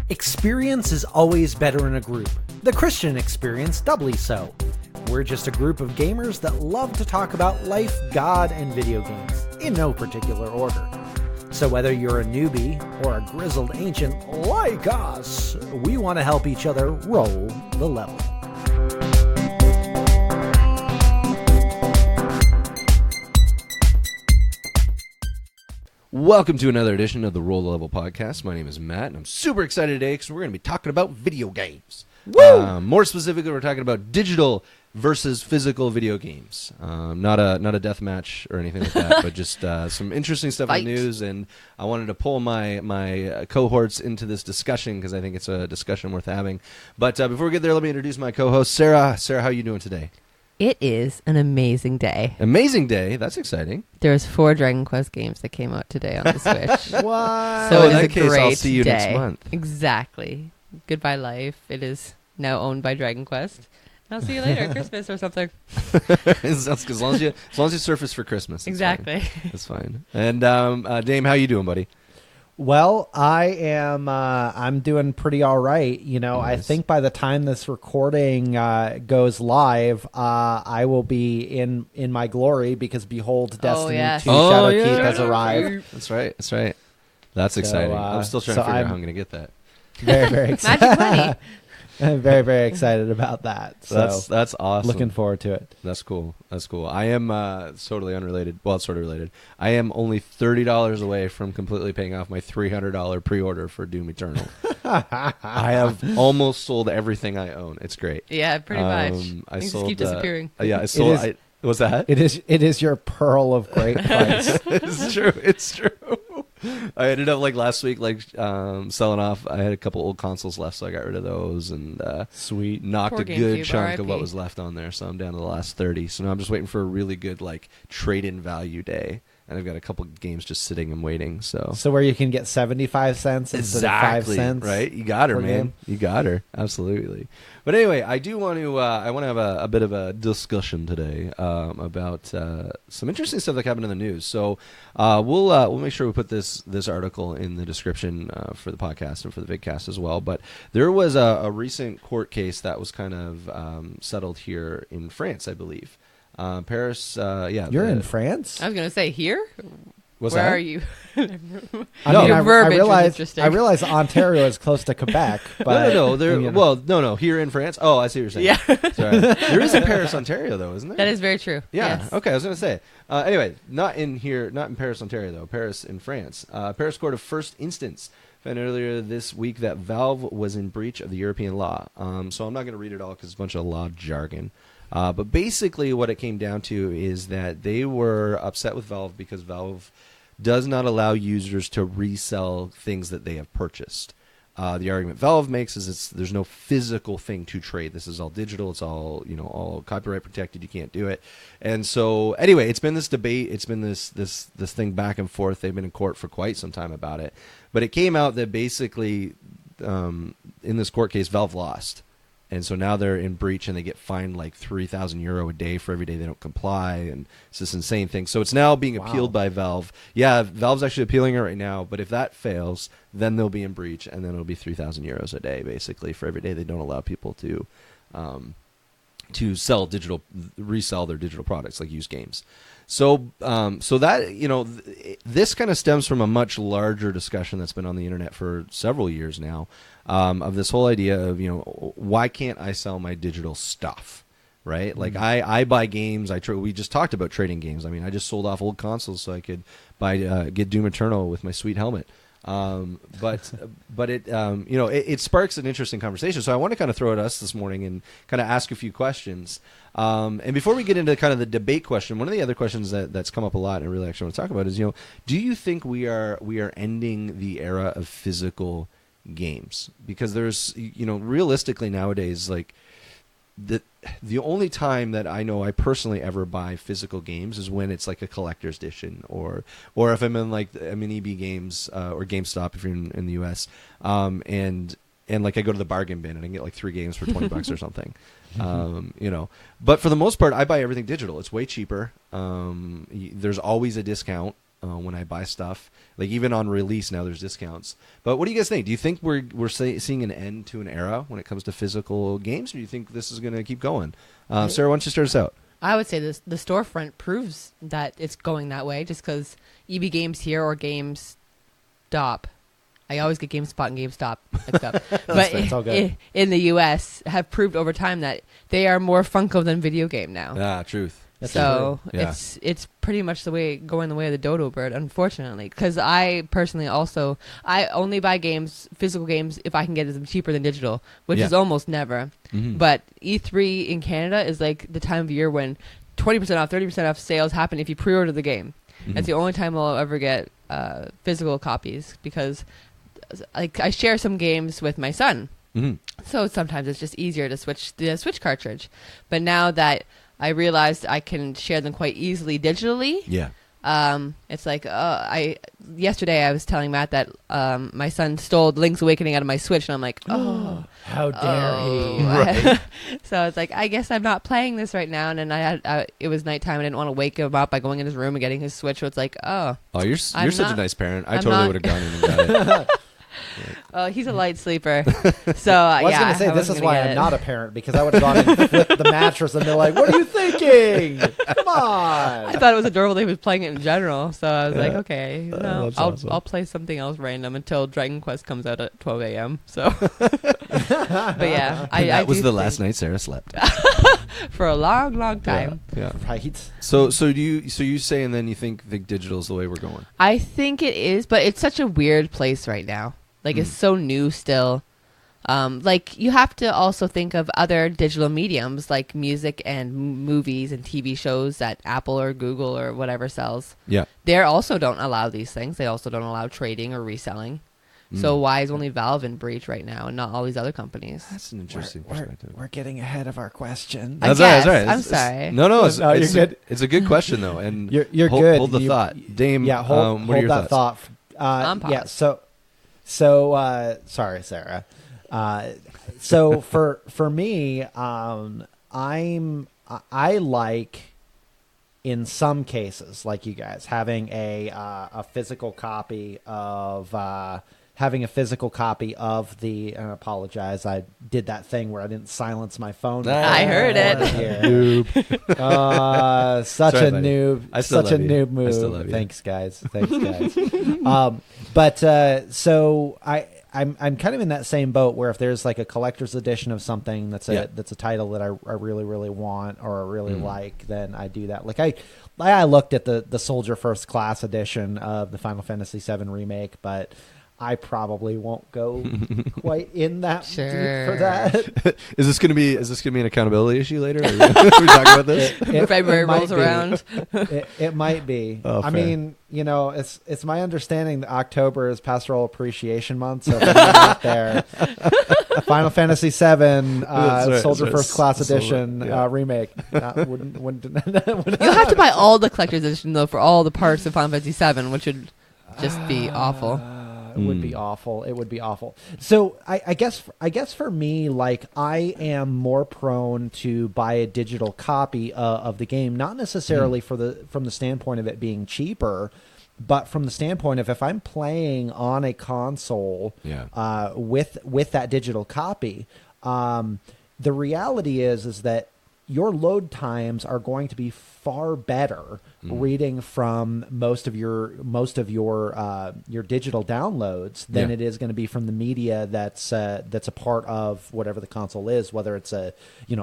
Experience is always better in a group. The Christian experience doubly so. We're just a group of gamers that love to talk about life, God, and video games, in no particular order. So whether you're a newbie or a grizzled ancient like us, we want to help each other roll the level. Welcome to another edition of the Roll the Level podcast. My name is Matt, and I'm super excited today because we're going to be talking about video games. Woo! More specifically, we're talking about digital versus physical video games. Not a death match or anything like that, but just some interesting stuff in the news. And I wanted to pull my cohorts into this discussion because I think it's a discussion worth having. But before we get there, let me introduce my co-host, Sarah. Sarah, how are you doing today? It is an amazing day. Amazing day. That's exciting. There's 4 Dragon Quest games that came out today on the Switch. What? So in it is that a case, great I'll see you day. next month. Exactly. Goodbye life. It is now owned by Dragon Quest. I'll see you later at Christmas or something. as long as you surface for Christmas. Exactly. That's fine. And Dame, how you doing, buddy? Well, I'm doing pretty all right. You know, Nice. I think by the time this recording goes live, I will be in my glory because behold, Destiny 2 yes. Shadowkeep has arrived. That's right. That's exciting. I'm still trying to figure out how I'm going to get that. Very, very excited. Magic money. I'm very, very excited about that. So That's awesome. looking forward to it. That's cool. I am totally unrelated. Well, it's sort of related. I am only $30 away from completely paying off my $300 pre-order for Doom Eternal. I have almost sold everything I own. It's great. Yeah, pretty much. I Things sold, just keep disappearing. Yeah, I sold. is- What's that? It is your pearl of great price. It's true. I ended up last week selling off. I had a couple old consoles left, so I got rid of those and Sweet. knocked Poor a good GameCube, chunk of RIP. what was left on there. So I'm down to the last 30. So now I'm just waiting for a really good trade-in value day, and I've got a couple games just sitting and waiting. So So where you can get 75 cents instead of 5 cents. right? You got her, per man. game. You got her, absolutely. But anyway, I do want to. I want to have a bit of a discussion today about some interesting stuff that happened in the news. So we'll make sure we put this article in the description for the podcast and for the vidcast as well. But there was a recent court case that was kind of settled here in France, I believe. Paris. You're in France? I was going to say, here? What's Where that? are you? I verbiage was interesting. realize Ontario is close to Quebec, but No. Here in France. Oh, I see what you're saying. Yeah. Sorry. There is a Paris, Ontario, though, isn't there? That is very true. Yeah. Yes. Okay. I was going to say. Anyway, not in Paris, Ontario, though. Paris in France. Paris Court of First Instance found earlier this week that Valve was in breach of the European law. So I'm not going to read it all because it's a bunch of law jargon. But basically, what it came down to is that they were upset with Valve because Valve does not allow users to resell things that they have purchased. The argument Valve makes is there's no physical thing to trade. This is all digital. It's all all copyright protected. You can't do it. And so anyway, it's been this debate. It's been this thing back and forth. They've been in court for quite some time about it. But it came out that basically in this court case, Valve lost. And so now they're in breach and they get fined €3,000 a day for every day they don't comply. And it's this insane thing. So it's now being appealed by Valve. Yeah, Valve's actually appealing it right now. But if that fails, then they'll be in breach. And then it'll be €3,000 a day, basically, for every day they don't allow people to resell their digital products, like used games. So that, this kind of stems from a much larger discussion that's been on the internet for several years now, of this whole idea of, why can't I sell my digital stuff, right? Mm-hmm. Like I buy games. We just talked about trading games. I mean, I just sold off old consoles so I could get Doom Eternal with my sweet helmet. But it sparks an interesting conversation. So I want to kind of throw at us this morning and kind of ask a few questions. And before we get into kind of the debate question, one of the other questions that's come up a lot and I really actually want to talk about is, do you think we are ending the era of physical games? Because there's, realistically nowadays, the only time that I know I personally ever buy physical games is when it's like a collector's edition, or if I'm in I'm in EB Games or GameStop if you're in the US, and I go to the bargain bin and I can get 3 games for $20 or something. But for the most part, I buy everything digital. It's way cheaper. There's always a discount. when I buy stuff. Like even on release now, there's discounts. But what do you guys think? Do you think we're seeing an end to an era when it comes to physical games, or do you think this is going to keep going? Sarah, why don't you start us out? I would say the storefront proves that it's going that way, just because EB Games here or GameStop. I always get GameSpot and GameStop mixed up. But It's all good. in the U.S. have proved over time that they are more Funko than video game now. Ah, truth. That's So true. Yeah. it's pretty much going the way of the dodo bird, unfortunately. Because I personally I only buy physical games, if I can get them cheaper than digital, which Yeah. is almost never. Mhm. But E3 in Canada is like the time of year when 20% off, 30% off sales happen if you pre-order the game. Mhm. That's the only time I'll ever get physical copies, because like I share some games with my son. Mhm. So sometimes it's just easier to switch the Switch cartridge. But now that I realized I can share them quite easily digitally, Yeah. it's like yesterday I was telling Matt that my son stole Link's Awakening out of my Switch, and I'm like, oh, How dare he? Right. So it's like, I guess I'm not playing this right now. And then it was nighttime. I didn't want to wake him up by going in his room and getting his Switch. So it's like, Oh, you're such a not- nice parent. I I'm totally not- would have gone in and got it. he's a light sleeper. So I was yeah, going to say, I this wasn't is gonna why get I'm it. not a parent, because I would have gone and flipped the mattress and they're like, what are you thinking? Come I on. thought it was adorable that he was playing it in general. So I was like, okay, no, that's I'll awesome. I'll play something else random until Dragon Quest comes out at 12 a.m. So, but yeah, That was do the think last night Sarah slept. for a long, long time. Yeah. Right. So you say, and then you think digital is the way we're going. I think it is, but it's such a weird place right now. Like, it's so new still. Like, you have to also think of other digital mediums like music and movies and TV shows that Apple or Google or whatever sells. Yeah. They also don't allow these things. They also don't allow trading or reselling. So why is only Valve in breach right now and not all these other companies? That's an interesting perspective. We're getting ahead of our question. I That's right. That's guess. right. I'm It's- sorry. No, No, you're good. It's a good question though, and You're hold, good. Hold the You- thought, Dame. Yeah, hold, what are your that thoughts? thought. I'm Yeah, paused. sorry, Sarah. So for me, I like, in some cases, like you guys, having a physical copy of the. And I apologize, I did that thing where I didn't silence my phone. I heard it. Such Sorry, a buddy. noob. I still Such a love you. noob I still move. love you. Thanks, guys. So I'm kind of in that same boat where if there's like a collector's edition of something that's a title that I really, really want or really like, then I do that. Like I looked at the Soldier First Class edition of the Final Fantasy VII remake, but I probably won't go quite in that deep Sure. for that. Is this going to be an accountability issue later? Are we talking about this? February might rolls be. around. It might be. Oh, I fair. mean, it's my understanding that October is Pastoral Appreciation Month. So if you're out there, Final Fantasy VII That's right, Soldier that's right. First Class Soldier, Edition yeah. remake. Wouldn't You'll have to buy all the collector's edition, though, for all the parts of Final Fantasy VII, which would just be awful. It would be awful. It would be awful. So I guess for me, like, I am more prone to buy a digital copy of the game, not necessarily from the standpoint of it being cheaper, but from the standpoint of if I'm playing on a console with that digital copy, the reality is that your load times are going to be far better reading from most of your digital downloads than it is going to be from the media that's a part of whatever the console is, whether it's a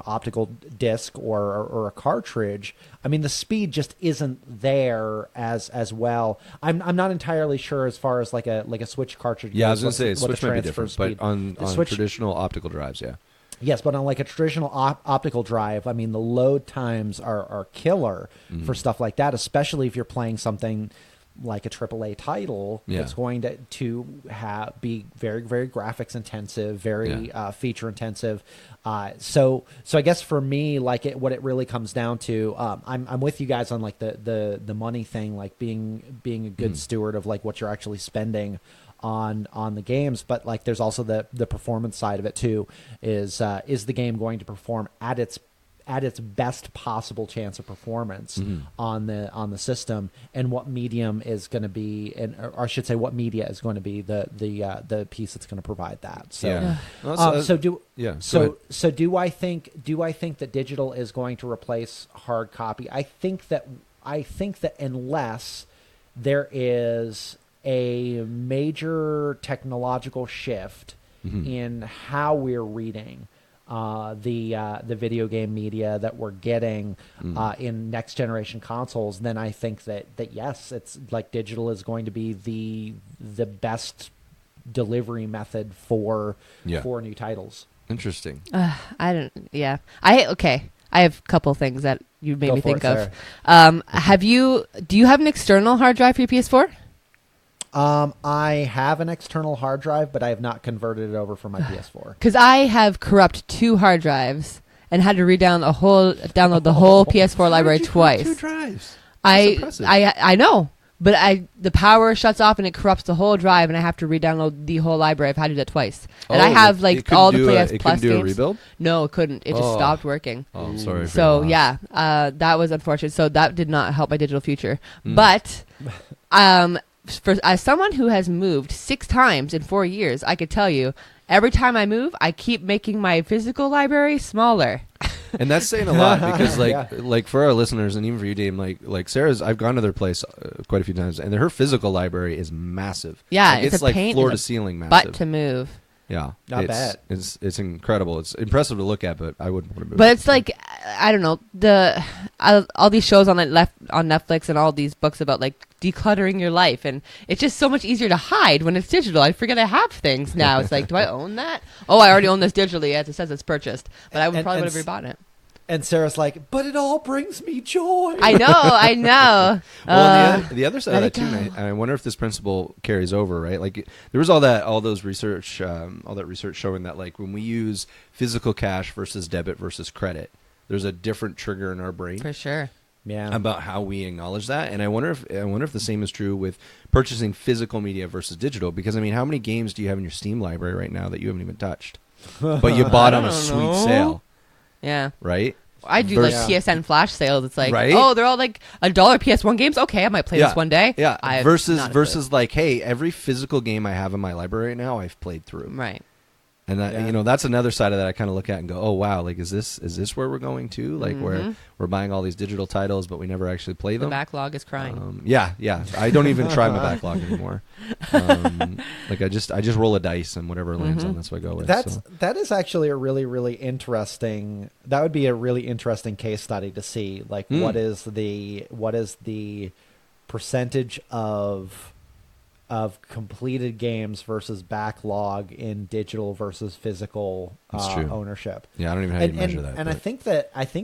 optical disc or a cartridge. I mean, the speed just isn't there as well. I'm not entirely sure as far as like a Switch cartridge. Yeah, I was goes, going to say what the Switch might be transfer different, but on The Switch- traditional optical drives, yeah. Yes, but on like a traditional optical drive, I mean, the load times are killer for stuff like that, especially if you're playing something like a AAA title that's going to be very, very graphics intensive, very feature intensive. So I guess for me, like what it really comes down to, I'm with you guys on like the money thing, like being a good steward of like what you're actually spending on the games, but like there's also the performance side of it too. Is the game going to perform at its its best possible chance of performance on the system, and what medium is going to be, or I should say, what media is going to be the piece that's going to provide that. So, Yeah. Well, so do I think that digital is going to replace hard copy? I think that unless there is a major technological shift in how we're reading the video game media that we're getting in next generation consoles, then I think that yes, it's like digital is going to be the best delivery method for new titles. Interesting. I have a couple things that you made Go me for think it, of. Do you have an external hard drive for your PS4? I have an external hard drive, but I have not converted it over for my PS4. Because I have corrupt 2 hard drives and had to download the whole PS4 library twice. 2 drives. That's impressive. I know, but the power shuts off and it corrupts the whole drive, and I have to re-download the whole library. I've had to do that twice, and I have like all the PS Plus games. It couldn't do a rebuild? No, it couldn't. It just stopped working. Oh, I'm sorry. So yeah, that was unfortunate. So that did not help my digital future. But as someone who has moved 6 times in 4 years, I could tell you, every time I move, I keep making my physical library smaller. And that's saying a lot because, like for our listeners and even for you, Dave, like Sarah's, I've gone to their place quite a few times, and her physical library is massive. Yeah, it's a like pain floor in to the ceiling massive. butt to move. Yeah, Not bad. It's incredible. It's impressive to look at, but I wouldn't want to move. But it's like, I don't know, all these shows on Netflix and all these books about like decluttering your life, and it's just so much easier to hide when it's digital. I forget I have things now. It's like, do I own that? Oh, I already own this digitally as it says it's purchased, but I probably would have rebought it. And Sarah's like, but it all brings me joy. I know. Well, the other side of that too, and I wonder if this principle carries over, right? Like there was all that research showing that like when we use physical cash versus debit versus credit, there's a different trigger in our brain For sure. Yeah. about how we acknowledge that. And I wonder if the same is true with purchasing physical media versus digital. Because I mean, how many games do you have in your Steam library right now that you haven't even touched, but you bought on a sweet sale? Yeah. Right? I do like PSN flash sales. It's like, Right? oh, they're all like $1 PS1 games. Okay, I might play this one day. Yeah. Versus like, hey, every physical game I have in my library right now, I've played through. Right. And that that's another side of that I kind of look at and go, oh wow, like is this where we're going to? Like where we're buying all these digital titles, but we never actually play them. The backlog is crying. Yeah. I don't even try my backlog anymore. Like I just roll a dice and whatever lands on, that's what I go with. That is actually a really, really interesting. That would be a really interesting case study to see. Like what is the percentage of completed games versus backlog in digital versus physical ownership. Yeah, I don't even know how you measure that. And I think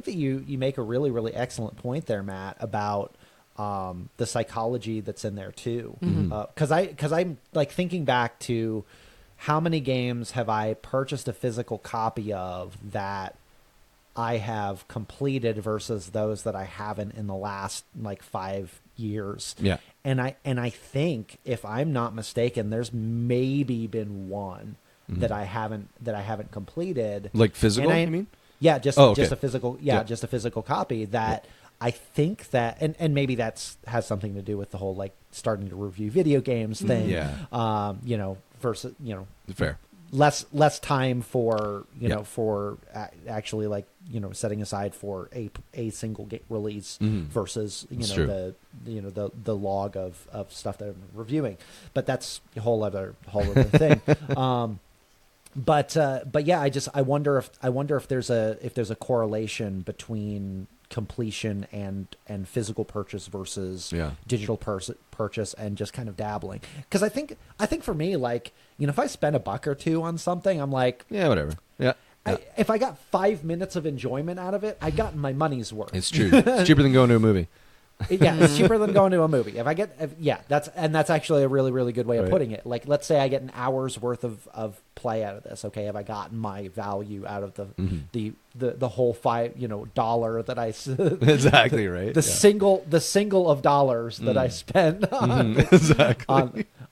that you make a really, really excellent point there, Matt, about the psychology that's in there too. Because I'm like thinking back to how many games have I purchased a physical copy of that I have completed versus those that I haven't in the last like 5 years. Yeah. And I think, if I'm not mistaken, there's maybe been one that I haven't completed. Like physical, you mean? Yeah, just a physical. Yeah, Yeah. just a physical copy that I think that, and maybe that's has something to do with the whole like starting to review video games thing. Yeah. Versus Fair. less time for for actually like setting aside for a single release versus the log of stuff that I'm reviewing, but that's a whole other thing. But yeah, I wonder if there's a correlation between completion and physical purchase versus digital purchase and just kind of dabbling. Because I think for me, like, if I spend $1 or $2 on something, I'm like, yeah, whatever. Yeah. If I got 5 minutes of enjoyment out of it, I got my money's worth. It's true. It's cheaper than going to a movie. Yeah, it's cheaper than going to a movie. That's actually a really, really good way of putting it. Like, let's say I get an hour's worth of play out of this. Okay, have I gotten my value out of the whole $5 that I exactly right. The single of dollars that I spend on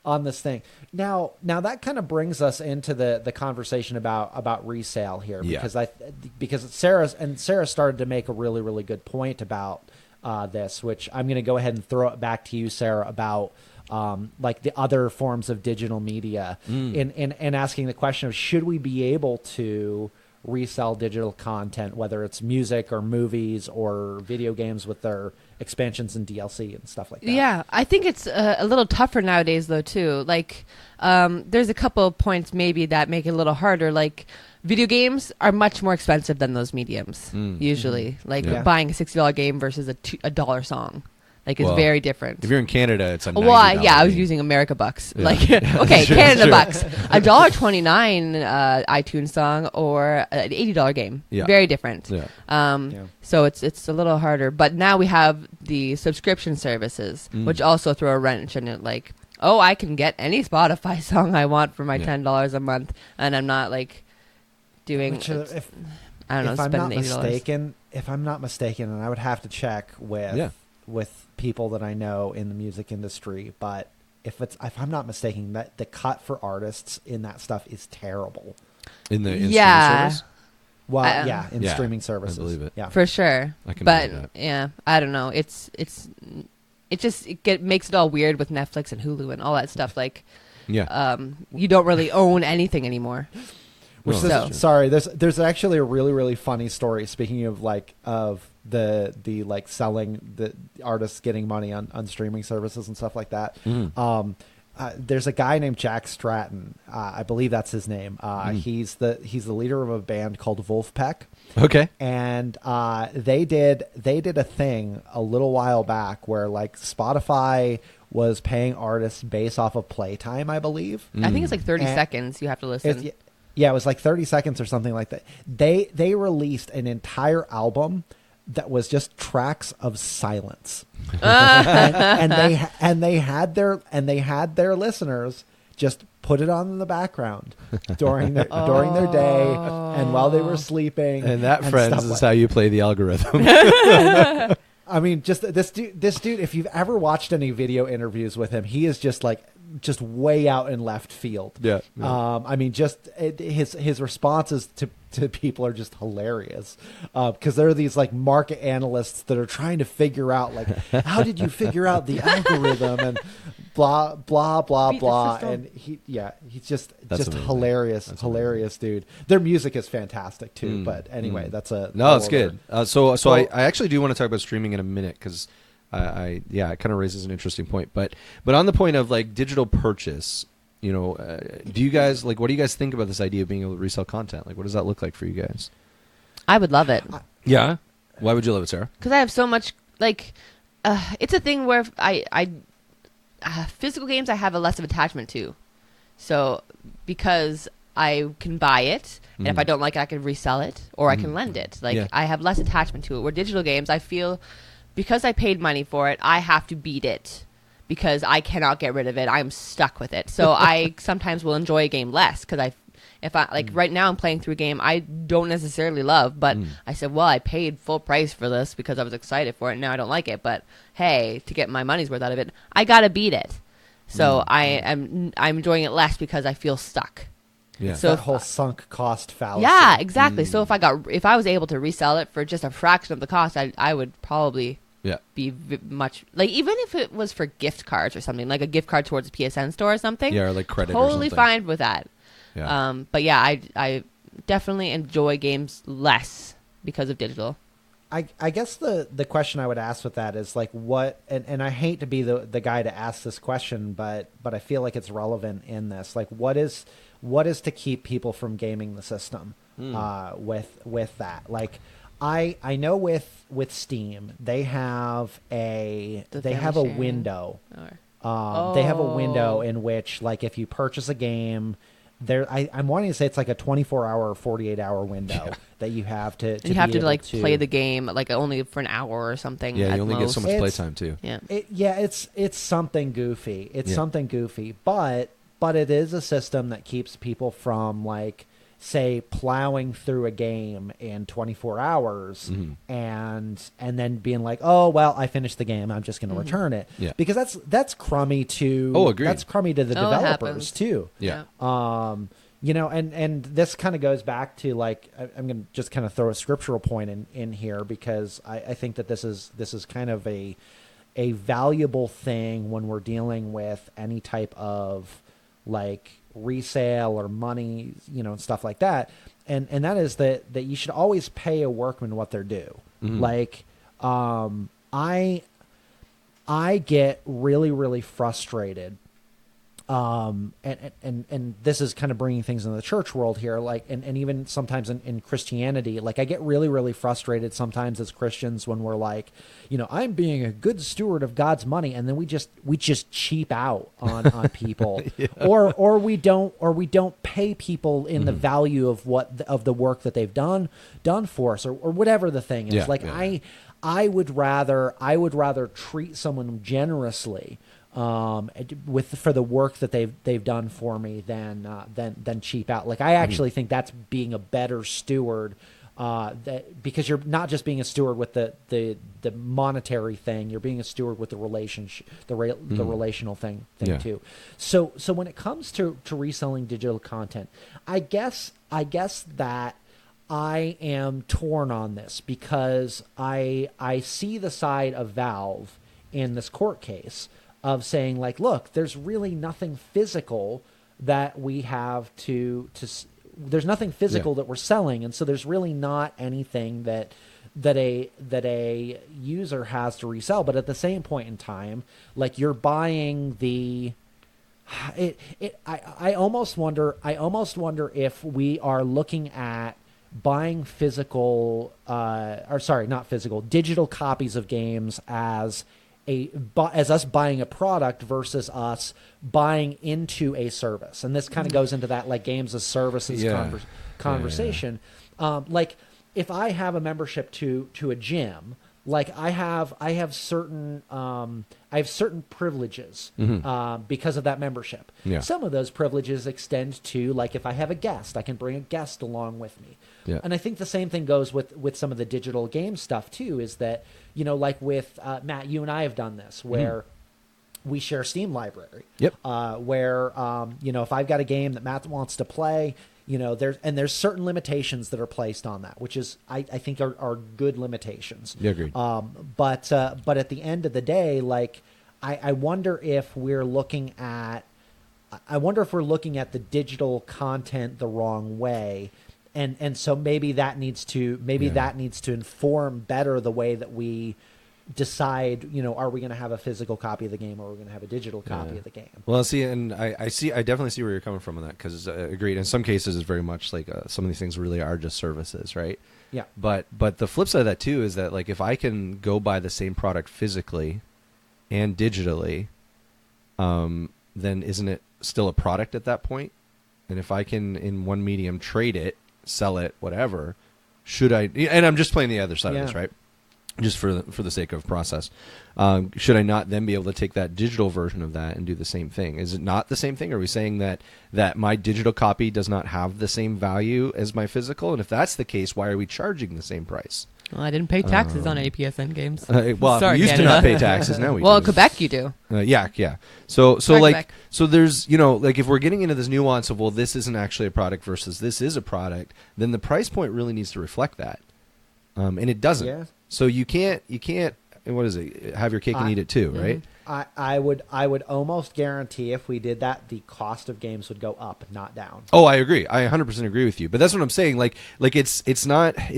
on this thing. Now that kind of brings us into the conversation about resale here, Yeah. because Sarah started to make a really, really good point about this, which I'm going to go ahead and throw it back to you, Sarah, about like the other forms of digital media, in asking the question of, should we be able to resell digital content, whether it's music or movies or video games with their expansions and DLC and stuff like that? Yeah, I think it's a little tougher nowadays, though, too. Like, there's a couple of points maybe that make it a little harder. Like, video games are much more expensive than those mediums, usually. Like, Yeah. buying a $60 game versus a $1 song. Like, it's Well, very different. If you're in Canada, it's a $90 Well, yeah, I was game. using America bucks. Yeah. Like, okay, Sure, Canada sure. bucks. $1.29 iTunes song or an $80 game. Yeah. Very different. Yeah. Yeah. So it's a little harder. But now we have the subscription services, which also throw a wrench in it. Like, oh, I can get any Spotify song I want for my Yeah. $10 a month, and I'm not like doing. Which, if I don't know, I'm not spending $80. if I'm not mistaken, and I would have to check with people that I know in the music industry, but if I'm not mistaken, that the cut for artists in that stuff is terrible. In streaming Yeah. service? Well, Yeah, in Yeah, streaming I services. believe it. Yeah. For sure. I can But believe that. yeah, I don't know. It makes it all weird with Netflix and Hulu and all that stuff. Like, Yeah. you don't really own anything anymore. Which No, is, that's true. sorry, there's actually a really, really funny story. Speaking of the like selling the artists getting money on streaming services and stuff like that. There's a guy named Jack Stratton. I believe that's his name. He's the leader of a band called Wolfpack. Okay. And they did a thing a little while back where like Spotify was paying artists based off of playtime, I believe. I think it's like 30 And seconds you have to listen. Yeah, it was like 30 seconds or something like that. They released an entire album that was just tracks of silence, and they had their listeners just put it on in the background during their day and while they were sleeping. And that, friends, stuff is like- how you play the algorithm. I mean, just this dude. If you've ever watched any video interviews with him, he is just way out in left field. Yeah. I mean, his responses to people are just hilarious, because there are these like market analysts that are trying to figure out like, how did you figure out the algorithm and blah blah blah Beat the blah. system. And he's just That's amazing. hilarious, That's hilarious dude. Their music is fantastic too. But anyway, that's a No, it's good. So Well- I actually do want to talk about streaming in a minute because it kind of raises an interesting point. But on the point of like digital purchase, do you guys like, what do you guys think about this idea of being able to resell content? Like, what does that look like for you guys? I would love it. Yeah. Why would you love it, Sarah? Because I have so much, like, it's a thing where physical games I have a less of attachment to. So, because I can buy it, and if I don't like it, I can resell it, or I can lend it. Like, Yeah. I have less attachment to it. Where digital games, I feel, because I paid money for it, I have to beat it. Because I cannot get rid of it. I'm stuck with it. So I sometimes will enjoy a game less, because right now I'm playing through a game I don't necessarily love, but I said, well, I paid full price for this because I was excited for it, and now I don't like it. But hey, to get my money's worth out of it, I gotta beat it. So I'm enjoying it less because I feel stuck. Yeah. So that if whole sunk cost fallacy. Yeah, exactly. So if I was able to resell it for just a fraction of the cost, I would probably be much, like, even if it was for gift cards or something, like a gift card towards a PSN store or something. Yeah, or like credit or Totally something. fine with that. Yeah. But yeah, I definitely enjoy games less because of digital. I guess the question I would ask with that is like what, and I hate to be the guy to ask this question, but I feel like it's relevant in this. Like what is to keep people from gaming the system with that? Like I know with Steam they have a family sharing. window. Or, They have a window in which, like, if you purchase a game, I'm wanting to say it's like a 24-hour or 48-hour window that you have to. and you have be to able like play the game like only for an hour or something. Yeah, at you only get so most. much It's- playtime too. Yeah. It's something goofy. It's Yeah. something goofy, but it is a system that keeps people from like say plowing through a game in 24 hours Mm-hmm. and then being like, oh well, I finished the game, I'm just going to return it. Yeah. Because that's crummy to Agreed. that's crummy to the Oh, it developers happens. too. Yeah. You know, and this kind of goes back to, like, I'm going to just kind of throw a scriptural point in here, because I think that this is kind of a valuable thing when we're dealing with any type of, like, resale or money, you know, and stuff like that. And that is that you should always pay a workman what they're due. Mm-hmm. Like, I get really, really frustrated. And this is kind of bringing things in the church world here, like, and even sometimes in Christianity, like, I get really, really frustrated sometimes as Christians when we're like, you know, I'm being a good steward of God's money, and then we just cheap out on people, or we don't pay people in the value of of the work that they've done for us, or whatever the thing is. Yeah, like, yeah. I would rather treat someone generously for the work that they've done for me than cheap out. Like, I actually think that's being a better steward, because you're not just being a steward with the monetary thing, you're being a steward with the relationship, the relational thing Yeah. too. So when it comes to reselling digital content, I guess that I am torn on this, because I see the side of Valve in this court case of saying, like, look, there's really nothing physical that we have there's nothing physical that we're selling, and so there's really not anything that a user has to resell. But at the same point in time, like, you're buying I almost wonder if we are looking at buying digital copies of games as us buying a product versus us buying into a service. And this kind of goes into that, like, games as services conversation. Like, if I have a membership to a gym, like, I have certain privileges because of that membership. Yeah. Some of those privileges extend to, like, if I have a guest, I can bring a guest along with me. Yeah. And I think the same thing goes with some of the digital game stuff too, is that, you know, like with Matt, you and I have done this where we share Steam library. Yep. Where, you know, if I've got a game that Matt wants to play, you know, there's certain limitations that are placed on that, which is, I think are good limitations. Yeah, agreed. But at the end of the day, like, I wonder if we're looking at the digital content the wrong way. And so maybe that needs to inform better the way that we decide, you know, are we going to have a physical copy of the game, or are we going to have a digital copy of the game? Well, see, and I definitely see where you're coming from on that, because agreed. In some cases, it's very much like some of these things really are just services, right? Yeah. But the flip side of that too is that, like, if I can go buy the same product physically and digitally, then isn't it still a product at that point? And if I can, in one medium, trade it, sell it, whatever, should I? And I'm just playing the other side of this, right? Just for the sake of process, should I not then be able to take that digital version of that and do the same thing? Is it not the same thing? Are we saying that my digital copy does not have the same value as my physical? And if that's the case, why are we charging the same price? Well, I didn't pay taxes on any PSN games. Well, Sorry, we used Canada. to not pay taxes. Now we Well, do. in Quebec you do. Yeah. So Sorry, like, Quebec. so there's, you know, like, if we're getting into this nuance of, well, this isn't actually a product versus this is a product, then the price point really needs to reflect that. And it doesn't. Yeah. So you can't, what is it? Have your cake and eat it too, right? I would almost guarantee if we did that, the cost of games would go up, not down. Oh, I agree. I 100% agree with you. But that's what I'm saying. Like it's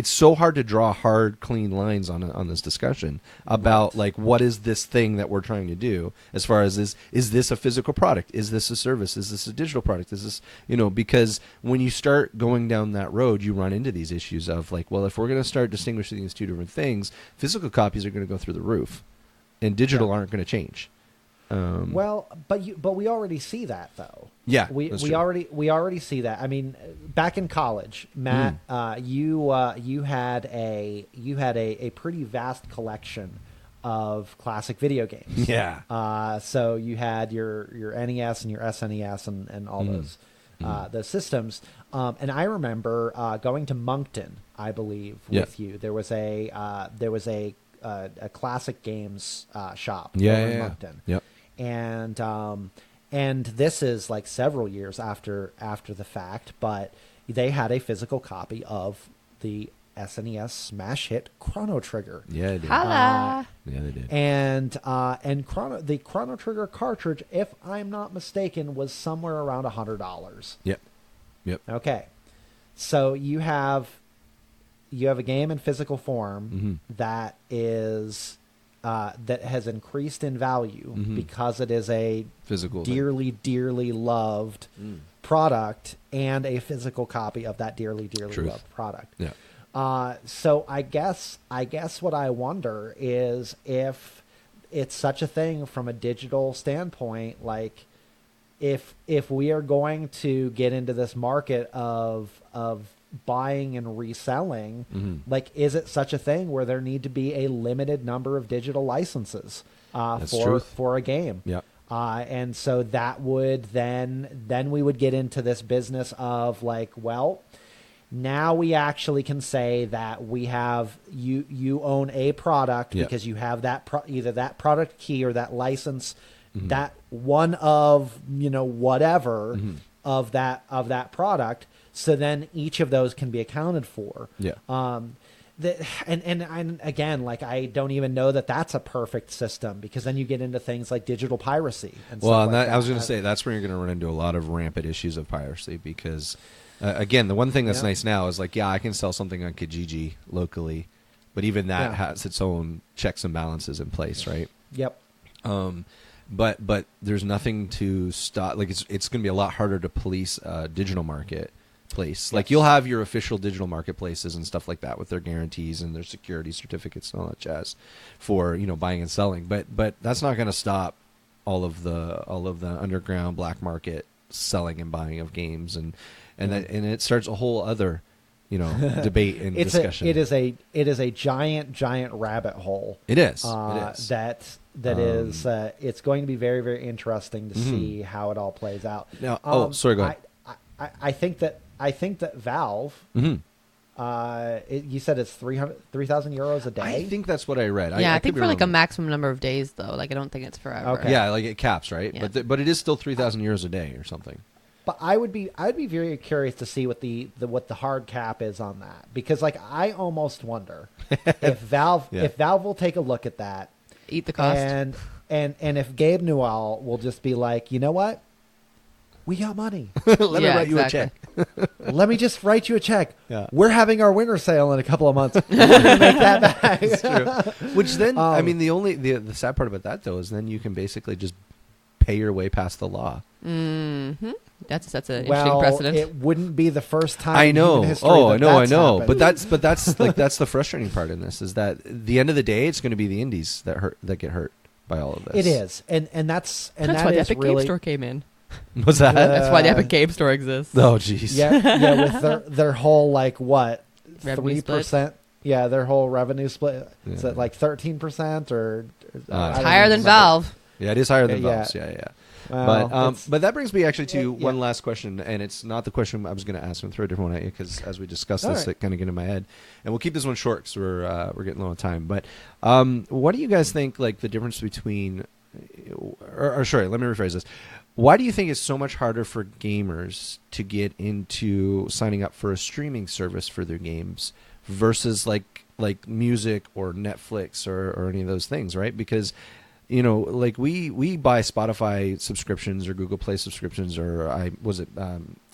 so hard to draw hard, clean lines on this discussion about, like, what is this thing that we're trying to do, as far as is this a physical product? Is this a service? Is this a digital product? Is this, you know, because when you start going down that road, you run into these issues of, like, well, if we're going to start distinguishing these two different things, physical copies are going to go through the roof, and digital aren't going to change. Well, but we already see that, though. Yeah, we that's true. already see that. I mean, back in college, Matt, you had a pretty vast collection of classic video games. Yeah. So you had your NES and your SNES and all those. those systems. And I remember going to Moncton, I believe, with you. There was a classic games shop over in Moncton. Yep. And this is like several years after the fact, but they had a physical copy of the SNES smash hit Chrono Trigger. Yeah, they did. Holla. Yeah, they did. And the Chrono Trigger cartridge, if I'm not mistaken, was somewhere around $100. Yep. Okay, so you have a game in physical form that is that has increased in value because it is a physical, dearly loved product and a physical copy of that dearly loved product. Yeah. So I guess what I wonder is if it's such a thing from a digital standpoint, like if we are going to get into this market of buying and reselling, like, is it such a thing where there need to be a limited number of digital licenses for a game? Yeah. And so that would then we would get into this business of like, well, now we actually can say that we have you own a product because you have that either that product key or that license, that one of whatever of that product. So then each of those can be accounted for. Yeah. And again, like, I don't even know that that's a perfect system, because then you get into things like digital piracy. And well, stuff like that. I was going to say that's where you're going to run into a lot of rampant issues of piracy, because again, the one thing that's nice now is like, I can sell something on Kijiji locally, but even that has its own checks and balances in place, right? Yep. But there's nothing to stop. Like, it's going to be a lot harder to police digital marketplace. Like, you'll have your official digital marketplaces and stuff like that with their guarantees and their security certificates and all that jazz for buying and selling. But that's not going to stop all of the underground black market selling and buying of games, and it starts a whole other debate and discussion. It is a giant rabbit hole. It is. That is it's going to be very, very interesting to see how it all plays out. Now, sorry, go ahead. I think that Valve. You said it's 3,000 euros a day. I think that's what I read. Yeah, I think for like a maximum number of days, though. Like, I don't think it's forever. Okay. Yeah, like it caps, right? Yeah. But it is still 3,000 euros a day or something. But I'd be very curious to see what the hard cap is on that, because like, I almost wonder if Valve will take a look at that, Eat the cost, and if Gabe Newell will just be like, you know what, we got money. Let me write you a check. Let me just write you a check. Yeah. We're having our winter sale in a couple of months. We're gonna make that back. That's true. Which then, I mean, the sad part about that though is then you can basically just pay your way past the law. Mm-hmm. That's an interesting precedent. It wouldn't be the first time. I know. In history I know. happened. But that's like that's the frustrating part in this, is that at the end of the day, it's going to be the indies that get hurt by all of this. It is, and that's why the is Epic really, Game Store came in. What's that? That's why the Epic Game Store exists. Oh, jeez. Yeah, with their whole like what Revenue 3%. Yeah, their whole revenue split. Is it like 13% or? It's higher than Valve. Yeah, it is higher than Yeah. Valve's. Yeah. Well, But that brings me actually to one last question, and it's not the question I was going to ask. I'm throw a different one at you, because as we discussed this, it kind of get in my head, and we'll keep this one short because we're getting low on time. But what do you guys think? Like, the difference between, or sorry, let me rephrase this. Why do you think it's so much harder for gamers to get into signing up for a streaming service for their games versus like music or Netflix or any of those things, right? Because like we buy Spotify subscriptions or Google Play subscriptions or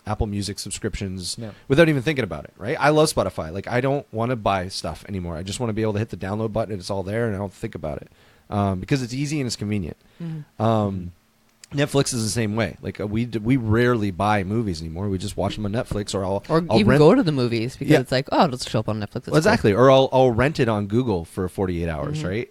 Apple Music subscriptions without even thinking about it, right? I love Spotify. Like, I don't want to buy stuff anymore. I just want to be able to hit the download button and it's all there, and I don't think about it because it's easy and it's convenient. Mm-hmm. Netflix is the same way. Like, we rarely buy movies anymore. We just watch them on Netflix, or I'll even rent, go to the movies because it's like, oh, let's show up on Netflix. Well, exactly. Or I'll rent it on Google for 48 hours, right?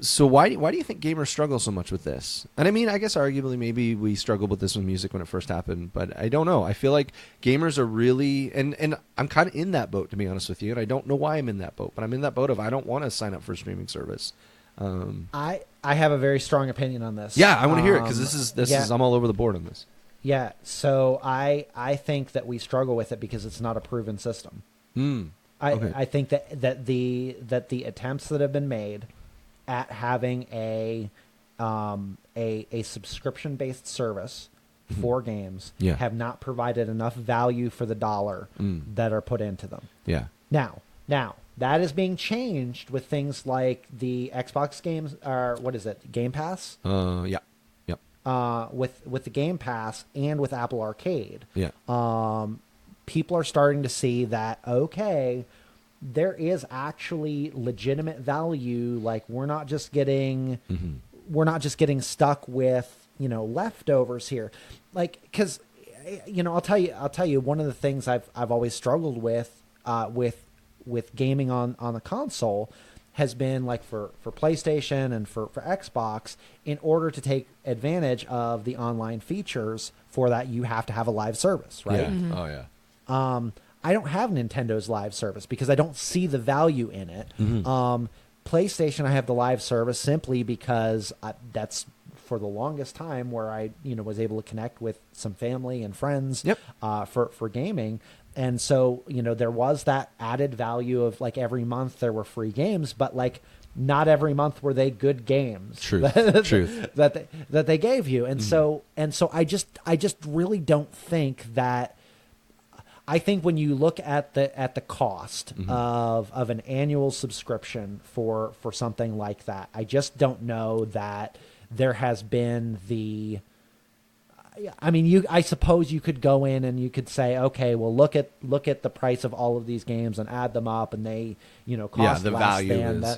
So why do you think gamers struggle so much with this? And I mean, I guess arguably maybe we struggled with this with music when it first happened, but I don't know. I feel like gamers are really, and I'm kind of in that boat, to be honest with you, and I don't know why I'm in that boat, but I'm in that boat of I don't want to sign up for a streaming service. I have a very strong opinion on this. Yeah, I want to hear it, because this is I'm all over the board on this. Yeah. So I think that we struggle with it because it's not a proven system. Okay. I think that the attempts that have been made at having a subscription based service for games Yeah. have not provided enough value for the dollar that are put into them. Yeah. Now that is being changed with things like the Xbox games, or what is it, Game Pass? Yeah. Yep. With the Game Pass and with Apple Arcade. Yeah. People are starting to see that, okay, there is actually legitimate value. Like we're not just getting stuck with, leftovers here. Like, cause I'll tell you one of the things I've always struggled with gaming on the console has been like for PlayStation and for Xbox, in order to take advantage of the online features for that, you have to have a live service, right? Yeah. Oh yeah. I don't have Nintendo's live service because I don't see the value in it. PlayStation, I have the live service simply because that's for the longest time where I, was able to connect with some family and friends for gaming. And so, there was that added value of like every month there were free games, but like not every month were they good games. Truth. that they gave you. And so I just really don't think that. I think when you look at the cost of an annual subscription for something like that, I just don't know that there has been the. I mean, I suppose you could go in and you could say, okay, well, look at the price of all of these games and add them up, and they, cost the less value than is,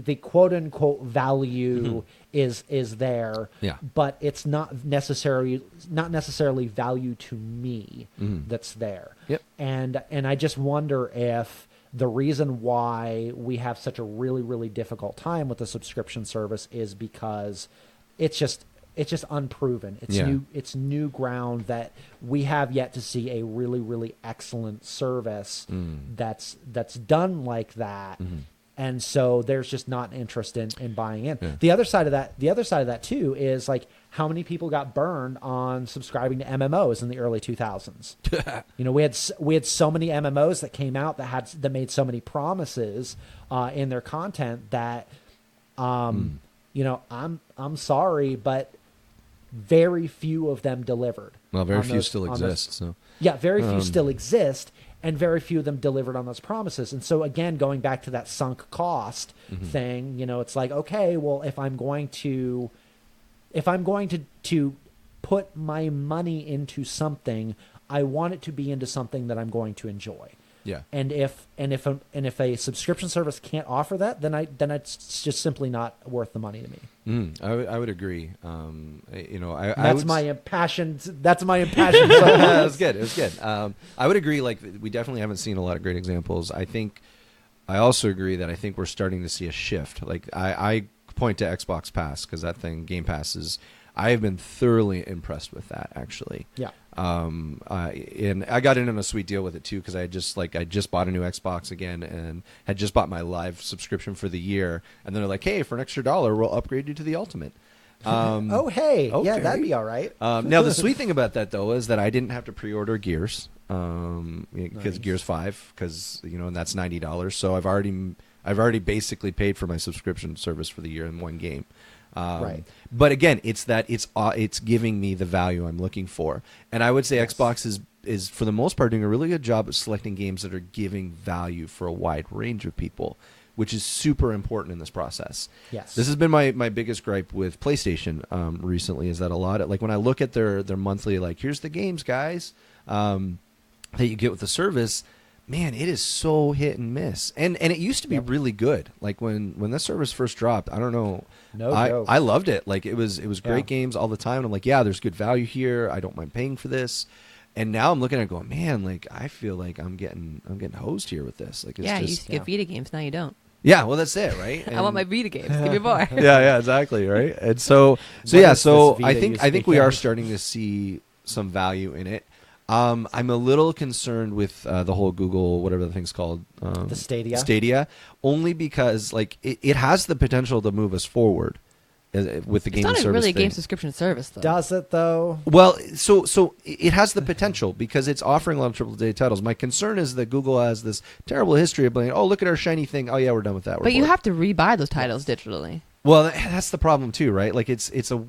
the quote unquote value is there, but it's not necessarily value to me that's there. Yep. And I just wonder if the reason why we have such a really, really difficult time with the subscription service is because it's just unproven. It's new ground that we have yet to see a really, really excellent service that's done like that. And so there's just not interest in buying in. Yeah. The other side of that too is like how many people got burned on subscribing to MMOs in the early 2000s. We had so many MMOs that came out that made so many promises in their content that I'm sorry, but very few of them delivered. Well, very few still exist. So yeah, very few still exist, and very few of them delivered on those promises. And so again, going back to that sunk cost thing, it's like, okay, well, if I'm going to put my money into something, I want it to be into something that I'm going to enjoy. yeah. And if a subscription service can't offer that, then it's just simply not worth the money to me. I would agree. That's my impassioned. That's good. It was good. I would agree. Like, we definitely haven't seen a lot of great examples. I also agree that I think we're starting to see a shift. Like, I point to Xbox Pass because that thing, Game Pass, I have been thoroughly impressed with that, actually. Yeah. And I got in on a sweet deal with it too, because I just bought a new Xbox again and had just bought my live subscription for the year, and then they're like, hey, for an extra $1 we'll upgrade you to the Ultimate. Okay. Yeah, that'd be all right. Now the sweet thing about that though is that I didn't have to pre-order Gears, because Nice. Gears 5, because and that's $90, so I've already basically paid for my subscription service for the year in one game. Right. But again, it's giving me the value I'm looking for, and I would say Yes. Xbox is for the most part doing a really good job of selecting games that are giving value for a wide range of people, which is super important in this process. Yes. This has been my biggest gripe with PlayStation recently, is that a lot of, like, when I look at their monthly, like, here's the games, guys, that you get with the service. Man, it is so hit and miss, and it used to be really good. Like when this service first dropped, I don't know, joke. I loved it. Like it was great Yeah. games all the time. And I'm like, yeah, there's good value here. I don't mind paying for this. And now I'm looking at it going, man, like I feel like I'm getting hosed here with this. Like it's Yeah, you just, used to get Vita games, now you don't. yeah, well that's it, right? I want my Vita games. Give me more. yeah, exactly, right? And so What yeah, is so this I Vita think you we speak are of? starting to see some value in it. I'm a little concerned with the whole Google, whatever the thing's called, The Stadia? Stadia, only because like it has the potential to move us forward. with the It's game not service a really thing. game subscription service, though. Does it though? Well, so it has the potential because it's offering a lot of AAA titles. My concern is that Google has this terrible history of being, oh, look at our shiny thing. Oh yeah, we're done with that. We're But you bored. have to rebuy those titles digitally. Well, that's the problem too, right? Like it's Another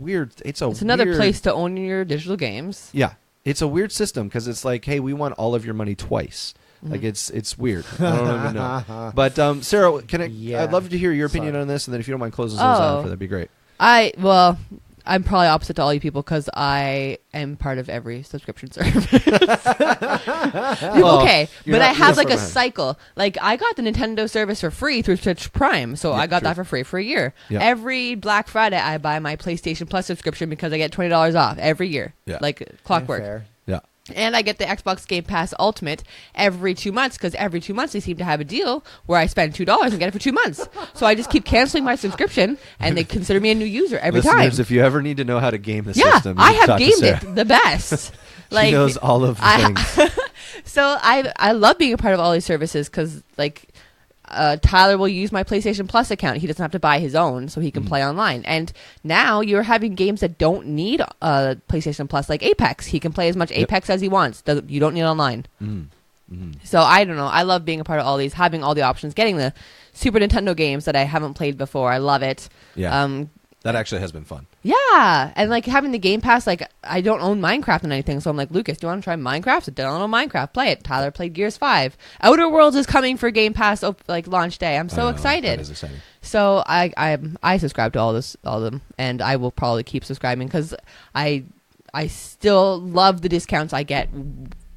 weird, place to own your digital games. Yeah, it's a weird system because it's like, hey, we want all of your money twice. Like it's weird. I don't even know. But Sarah, Yeah. I'd love to hear your opinion Sorry. on this, and then if you don't mind closing those out, that'd be great. I'm probably opposite to all you people because I am part of every subscription service. Well, Okay, you're but not- I have you're like not a for mine. cycle. Like I got the Nintendo service for free through Twitch Prime, so Yeah, I got true. that for free for a year. Yeah. Every Black Friday, I buy my PlayStation Plus subscription because I get $20 off every year, Yeah. like clockwork. Fair. Yeah. And I get the Xbox Game Pass Ultimate every 2 months because every 2 months they seem to have a deal where I spend $2 and get it for 2 months. So I just keep canceling my subscription, and they consider me a new user every time. Listeners, if you ever need to know how to game the Yeah, system, you I can have talk to gamed Sarah. it the best. She knows all of the things. So I love being a part of all these services because Tyler will use my PlayStation Plus account. He doesn't have to buy his own, so he can play online. And now you're having games that don't need PlayStation Plus, like Apex. He can play as much Apex as he wants. You don't need online. So I don't know. I love being a part of all these, having all the options, getting the Super Nintendo games that I haven't played before. I love it. Yeah. That actually has been fun. Yeah, and like having the Game Pass, like I don't own Minecraft and anything, so I'm like, Lucas, do you want to try Minecraft? I don't own Minecraft. Play it. Tyler played Gears 5. Outer Worlds is coming for Game Pass launch day. I'm I so know, excited. That is exciting. So I subscribe to all of them, and I will probably keep subscribing because I still love the discounts I get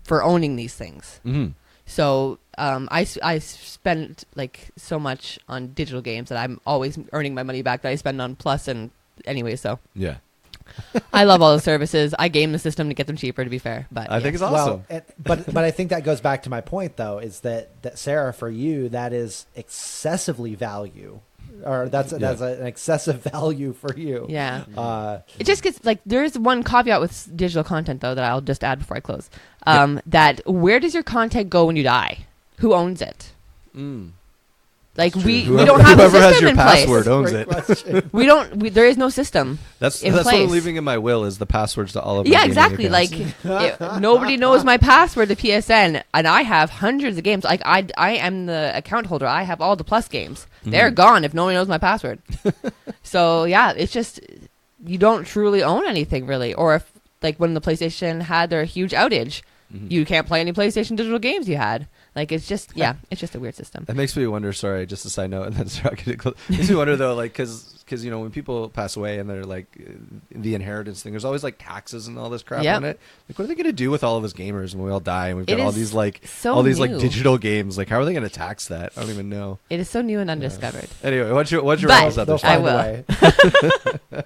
for owning these things. Mm-hmm. So I spend like so much on digital games that I'm always earning my money back that I spend on Plus and anyway. So Yeah. I love all the services. I game the system to get them cheaper. To be fair, but I think it's Well, awesome. but I think that goes back to my point though, is that Sarah, for you, that is excessively value, or that's an excessive value for you. yeah. It just gets like there is one caveat with digital content though that I'll just add before I close. That where does your content go when you die? Who owns it? Like we don't have a Whoever has system your in place. password owns Great it. question. There is no system. That's in what place. I'm leaving in my will is the passwords to all of my Yeah, gaming exactly. accounts. Like nobody knows my password to PSN, and I have hundreds of games. Like I am the account holder. I have all the Plus games. They're gone if no one knows my password. So yeah, it's just you don't truly own anything really. Or if like when the PlayStation had their huge outage, you can't play any PlayStation digital games you had. Like it's just it's just a weird system. That makes me wonder. Sorry, just a side note, and then makes me wonder though, like because when people pass away and they're like the inheritance thing, there's always like taxes and all this crap on it. Like, what are they going to do with all of us gamers when we all die and we've got all these like so like new. digital games? Like, how are they going to tax that? I don't even know. It is so new and undiscovered. Anyway, what's your But- rules out They'll there? I find will. a way.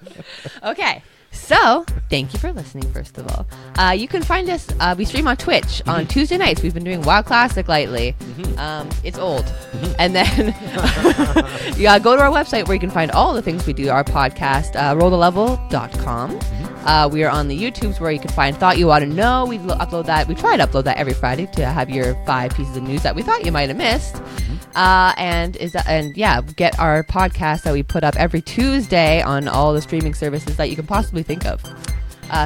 Okay. So, thank you for listening, first of all. You can find us, we stream on Twitch on Tuesday nights. We've been doing WoW Classic lately. It's old. And then go to our website where you can find all the things we do, our podcast, rollthelevel.com. We are on the YouTubes where you can find Thought You Ought to Know. We upload that. We try to upload that every Friday to have your 5 pieces of news that we thought you might have missed. Get our podcast that we put up every Tuesday on all the streaming services that you can possibly think of.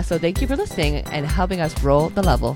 So thank you for listening and helping us roll the level.